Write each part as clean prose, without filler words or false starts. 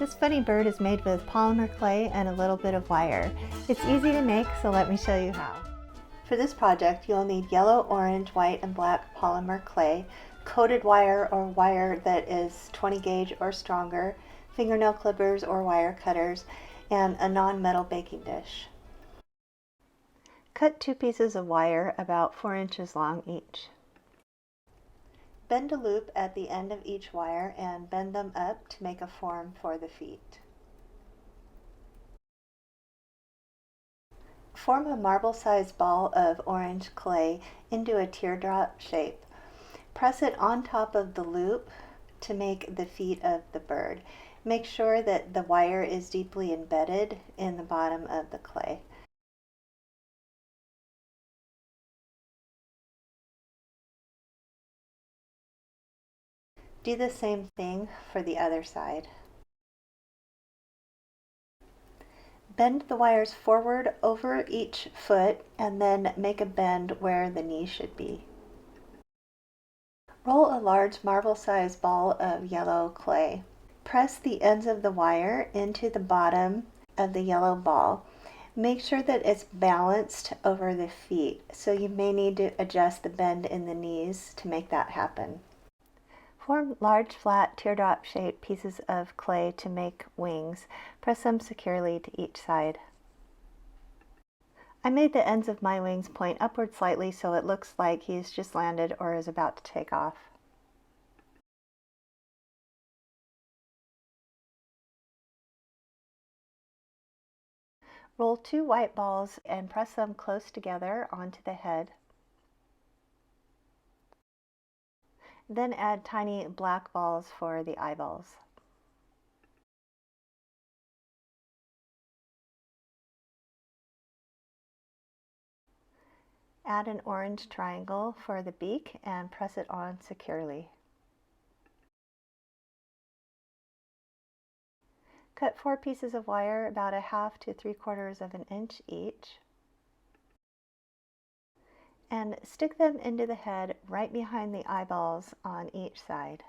This funny bird is made with polymer clay and a little bit of wire. It's easy to make, so let me show you how. For this project, you'll need yellow, orange, white, and black polymer clay, coated wire or wire that is 20 gauge or stronger, fingernail clippers or wire cutters, and a non-metal baking dish. Cut 2 pieces of wire about 4 inches long each. Bend a loop at the end of each wire and bend them up to make a form for the feet. Form a marble-sized ball of orange clay into a teardrop shape. Press it on top of the loop to make the feet of the bird. Make sure that the wire is deeply embedded in the bottom of the clay. Do the same thing for the other side. Bend the wires forward over each foot and then make a bend where the knee should be. Roll a large marble-sized ball of yellow clay. Press the ends of the wire into the bottom of the yellow ball. Make sure that it's balanced over the feet, so you may need to adjust the bend in the knees to make that happen. Form large, flat, teardrop-shaped pieces of clay to make wings. Press them securely to each side. I made the ends of my wings point upward slightly so it looks like he's just landed or is about to take off. Roll 2 white balls and press them close together onto the head. Then add tiny black balls for the eyeballs. Add an orange triangle for the beak and press it on securely. Cut 4 pieces of wire about 1/2 to 3/4 of an inch each, and stick them into the head right behind the eyeballs on each side.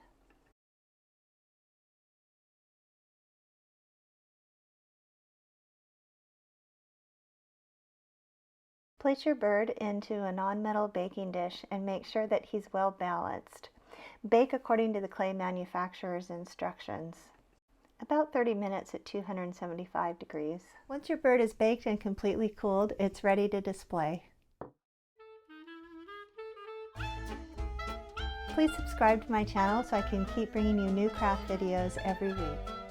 Place your bird into a non-metal baking dish and make sure that he's well balanced. Bake according to the clay manufacturer's instructions. About 30 minutes at 275 degrees. Once your bird is baked and completely cooled, it's ready to display. Please subscribe to my channel so I can keep bringing you new craft videos every week.